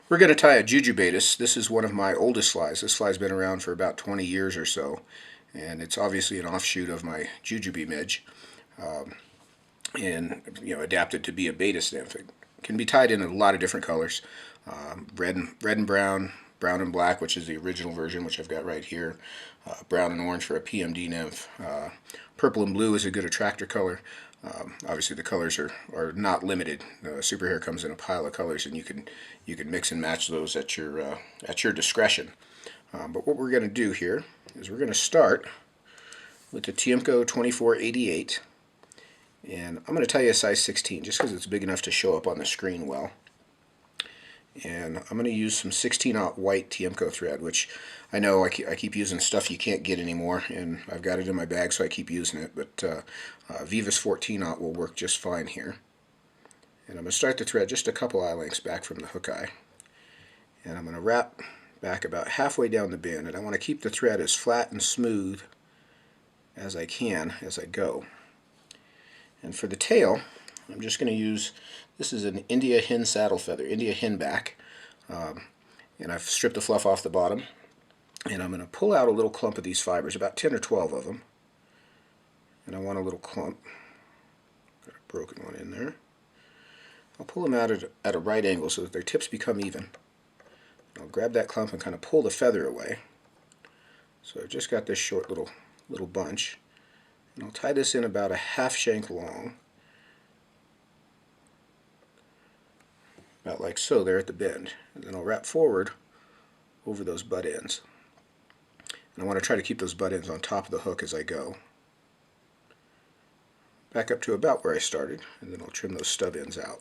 We're going to tie a Jujubaetis. This is one of my oldest flies. This fly's been around for about 20 years or so, and it's obviously an offshoot of my Jujube midge, and adapted to be a Baetis nymph. It can be tied in a lot of different colors, red and brown, brown and black, which is the original version, which I've got right here, brown and orange for a PMD nymph, purple and blue is a good attractor color. Obviously, the colors are not limited. Superhair comes in a pile of colors, and you can mix and match those at your discretion. But what we're going to do here is we're going to start with the Tiemco 2488, and I'm going to tie you a size 16 just because it's big enough to show up on the screen well. And I'm going to use some 16-aught white Tiemco thread, which I know I keep using stuff you can't get anymore, and I've got it in my bag, so I keep using it. But Veevus 14-aught will work just fine here. And I'm going to start the thread just a couple eye lengths back from the hook eye. And I'm going to wrap back about halfway down the bend, and I want to keep the thread as flat and smooth as I can as I go. And for the tail, I'm just going to use, this is an India hen saddle feather, India hen back, and I've stripped the fluff off the bottom, and I'm going to pull out a little clump of these fibers, about 10 or 12 of them, and I want a little clump. Got a broken one in there. I'll pull them out at a right angle so that their tips become even. I'll grab that clump and kind of pull the feather away. So I've just got this short little bunch, and I'll tie this in about a half shank long, about like so there at the bend, and then I'll wrap forward over those butt ends. And I want to try to keep those butt ends on top of the hook as I go. Back up to about where I started, and then I'll trim those stub ends out.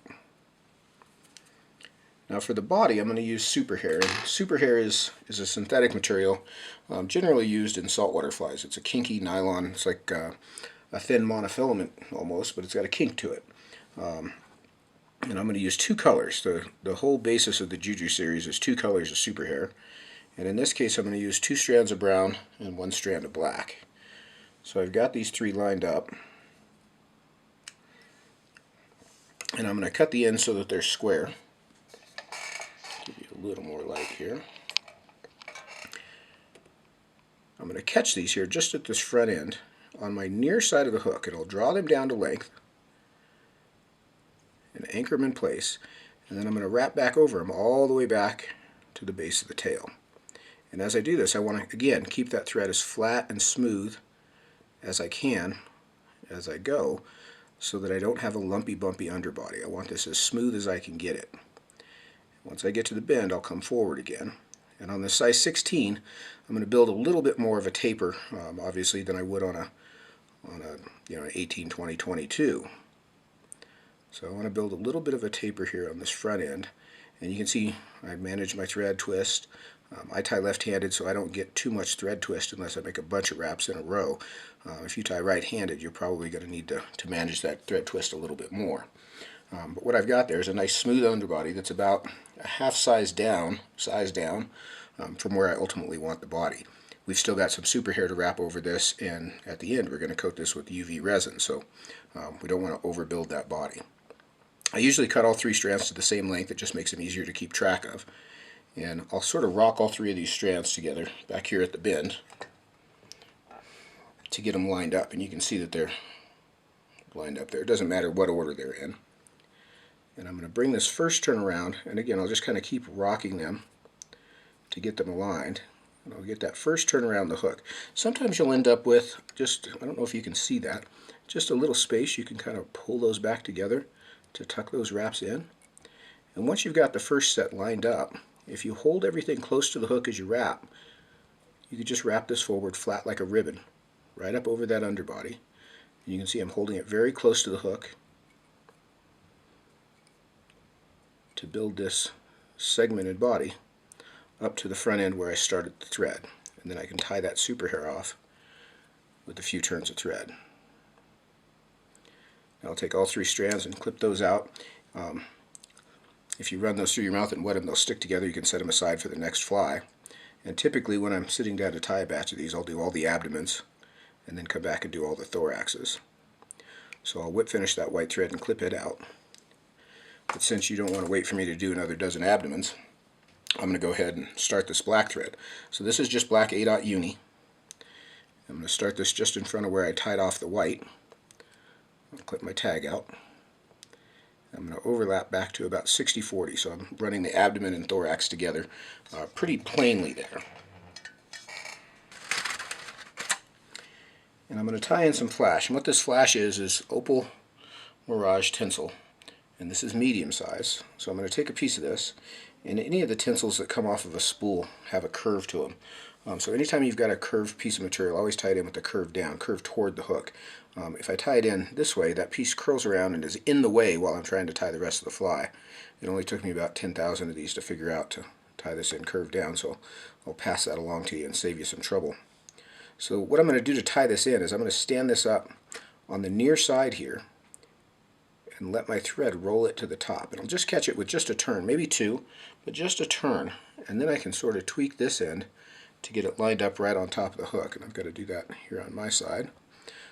Now for the body, I'm going to use Superhair. And Superhair is a synthetic material generally used in saltwater flies. It's a kinky nylon. It's like a thin monofilament almost, but it's got a kink to it. And I'm going to use two colors. The whole basis of the Juju series is two colors of Superhair. And in this case, I'm going to use 2 strands of brown and 1 strand of black. So I've got these 3 lined up. And I'm going to cut the ends so that they're square. Give you a little more light here. I'm going to catch these here just at this front end on my near side of the hook, and I'll draw them down to length and anchor them in place, and then I'm going to wrap back over them all the way back to the base of the tail. And as I do this, I want to again keep that thread as flat and smooth as I can as I go, so that I don't have a lumpy bumpy underbody. I want this as smooth as I can get it. Once I get to the bend, I'll come forward again, and on the size 16 I'm going to build a little bit more of a taper obviously than I would on an 18, 20, 22. So I want to build a little bit of a taper here on this front end, and you can see I manage my thread twist. I tie left-handed, so I don't get too much thread twist unless I make a bunch of wraps in a row. If you tie right-handed, you're probably going to need to manage that thread twist a little bit more. But what I've got there is a nice smooth underbody that's about a half size down from where I ultimately want the body. We've still got some Superhair to wrap over this, and at the end we're going to coat this with UV resin, so we don't want to overbuild that body. I usually cut all 3 strands to the same length. It just makes them easier to keep track of. And I'll sort of rock all 3 of these strands together back here at the bend to get them lined up. And you can see that they're lined up there. It doesn't matter what order they're in. And I'm going to bring this first turn around, and again I'll just kind of keep rocking them to get them aligned. And I'll get that first turn around the hook. Sometimes you'll end up with just, I don't know if you can see that, just a little space. You can kind of pull those back together to tuck those wraps in. And once you've got the first set lined up, if you hold everything close to the hook as you wrap, you can just wrap this forward flat like a ribbon, right up over that underbody. And you can see I'm holding it very close to the hook to build this segmented body up to the front end where I started the thread. And then I can tie that Superhair off with a few turns of thread. I'll take all 3 strands and clip those out. If you run those through your mouth and wet them, they'll stick together. You can set them aside for the next fly. And typically when I'm sitting down to tie a batch of these, I'll do all the abdomens and then come back and do all the thoraxes. So I'll whip finish that white thread and clip it out. But since you don't want to wait for me to do another dozen abdomens, I'm going to go ahead and start this black thread. So this is just black A. Uni. I'm going to start this just in front of where I tied off the white. I'll clip my tag out. I'm going to overlap back to about 60-40, so I'm running the abdomen and thorax together pretty plainly there. And I'm going to tie in some flash. And what this flash is Opal, Mirage, Tinsel. And this is medium size. So I'm going to take a piece of this, and any of the tinsels that come off of a spool have a curve to them. So anytime you've got a curved piece of material, always tie it in with the curve down, curve toward the hook. If I tie it in this way, that piece curls around and is in the way while I'm trying to tie the rest of the fly. It only took me about 10,000 of these to figure out to tie this in curved down, so I'll pass that along to you and save you some trouble. So what I'm going to do to tie this in is I'm going to stand this up on the near side here and let my thread roll it to the top. And I'll just catch it with just a turn, maybe two, but just a turn. And then I can sort of tweak this end to get it lined up right on top of the hook. And I've got to do that here on my side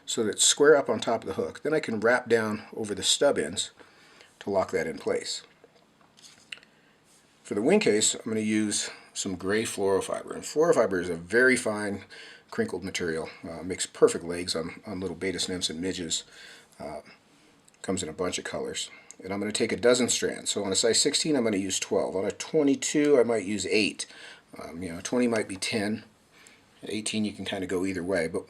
so that it's square up on top of the hook. Then I can wrap down over the stub ends to lock that in place. For the wingcase, I'm going to use some gray Flouro fiber. And Flouro fiber is a very fine crinkled material. Makes perfect legs on little beta nymphs and midges. Comes in a bunch of colors. And I'm going to take a dozen strands. So on a size 16, I'm going to use 12. On a 22, I might use 8. 20 might be 10. At 18, you can kind of go either way. But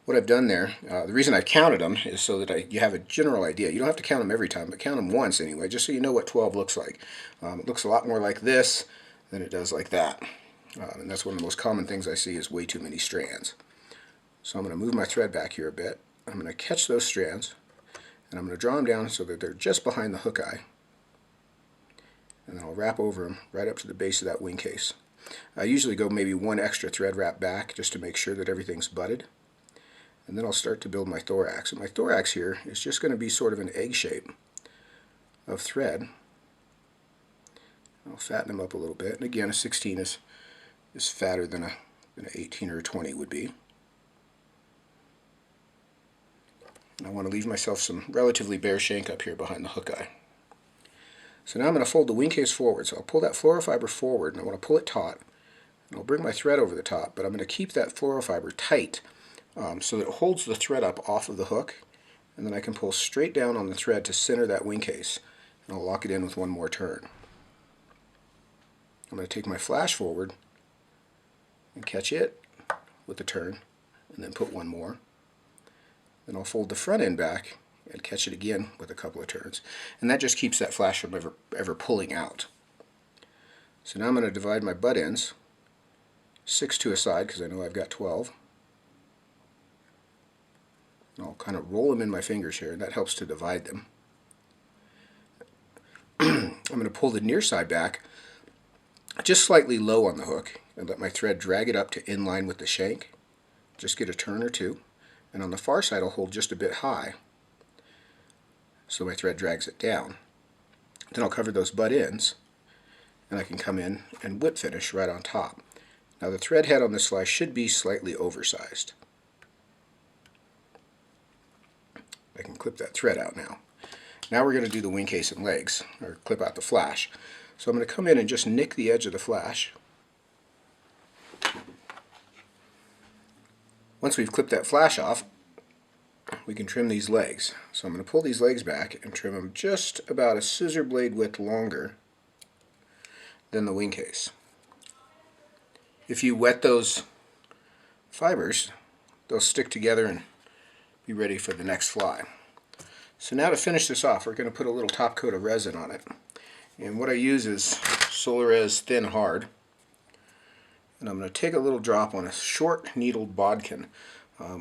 what I've done there, the reason I counted them is so that you have a general idea. You don't have to count them every time, but count them once anyway, just so you know what 12 looks like. It looks a lot more like this than it does like that. And that's one of the most common things I see is way too many strands. So I'm going to move my thread back here a bit. I'm going to catch those strands, and I'm going to draw them down so that they're just behind the hook eye. And then I'll wrap over them right up to the base of that wing case. I usually go maybe one extra thread wrap back just to make sure that everything's butted. And then I'll start to build my thorax. And my thorax here is just going to be sort of an egg shape of thread. I'll fatten them up a little bit. And again, a 16 is fatter than an 18 or a 20 would be. And I want to leave myself some relatively bare shank up here behind the hook eye. So now I'm going to fold the wing case forward. So I'll pull that Flouro fiber forward, and I want to pull it taut. And I'll bring my thread over the top, but I'm going to keep that Flouro fiber tight so that it holds the thread up off of the hook, and then I can pull straight down on the thread to center that wing case, and I'll lock it in with one more turn. I'm going to take my flash forward and catch it with a turn, and then put one more. Then I'll fold the front end back and catch it again with a couple of turns. And that just keeps that flash from ever pulling out. So now I'm going to divide my butt ends, 6 to a side because I know I've got 12. And I'll kind of roll them in my fingers here, and that helps to divide them. I'm going to pull the near side back just slightly low on the hook and let my thread drag it up to in line with the shank. Just get a turn or two. And on the far side I'll hold just a bit high so my thread drags it down. Then I'll cover those butt ends, and I can come in and whip finish right on top. Now the thread head on this fly should be slightly oversized. I can clip that thread out now. Now we're going to do the wing case and legs, or clip out the flash. So I'm going to come in and just nick the edge of the flash. Once we've clipped that flash off, we can trim these legs. So I'm going to pull these legs back and trim them just about a scissor blade width longer than the wing case. If you wet those fibers, they'll stick together and be ready for the next fly. So now to finish this off, we're going to put a little top coat of resin on it. And what I use is Solarez Thin Hard. And I'm going to take a little drop on a short needled bodkin.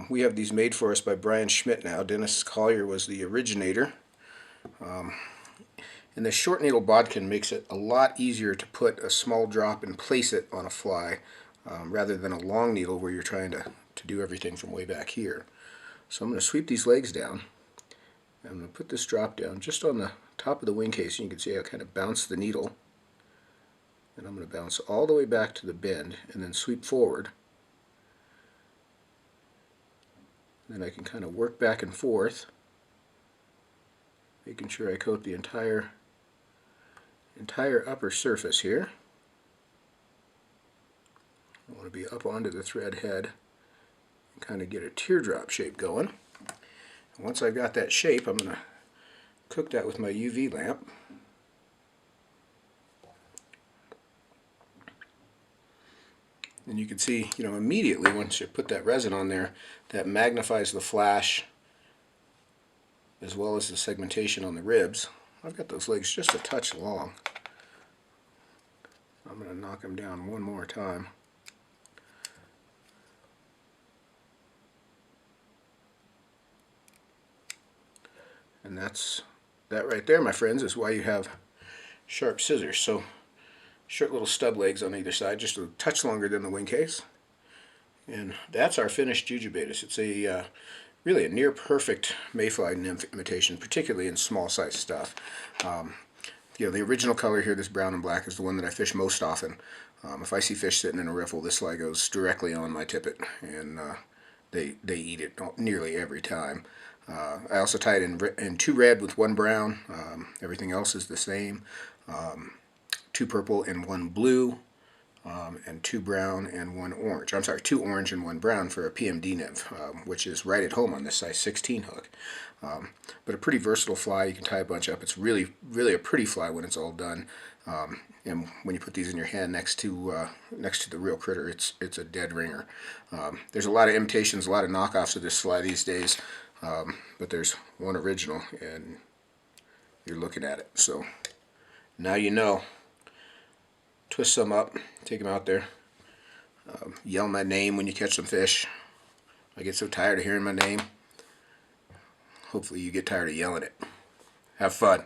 We have these made for us by Brian Schmidt now. Dennis Collier was the originator. And the short needle bodkin makes it a lot easier to put a small drop and place it on a fly rather than a long needle where you're trying to do everything from way back here. So I'm going to sweep these legs down. I'm going to put this drop down just on the top of the wing case, and you can see I kind of bounce the needle. And I'm going to bounce all the way back to the bend and then sweep forward. Then I can kind of work back and forth, making sure I coat the entire upper surface here. I want to be up onto the thread head and kind of get a teardrop shape going. And once I've got that shape, I'm going to cook that with my UV lamp. And you can see, immediately once you put that resin on there, that magnifies the flash as well as the segmentation on the ribs. I've got those legs just a touch long. I'm going to knock them down one more time. And that right there, my friends, is why you have sharp scissors. So short little stub legs on either side, just a touch longer than the Wingcase. And that's our finished Jujubaetis. It's a really a near perfect mayfly nymph imitation, particularly in small size stuff. The original color here, this brown and black, is the one that I fish most often. If I see fish sitting in a riffle, this fly goes directly on my tippet, and they eat it nearly every time. I also tie it in 2 red with 1 brown. Everything else is the same. 2 purple and 1 blue, and 2 brown and 1 orange. I'm sorry, 2 orange and 1 brown for a PMD nymph, which is right at home on this size 16 hook. But a pretty versatile fly. You can tie a bunch up. It's really, really a pretty fly when it's all done. And when you put these in your hand next to the real critter, it's a dead ringer. There's a lot of imitations, a lot of knockoffs of this fly these days, but there's one original, and you're looking at it. So now you know. Twist some up, take them out there, yell my name when you catch some fish. I get so tired of hearing my name. Hopefully you get tired of yelling it. Have fun.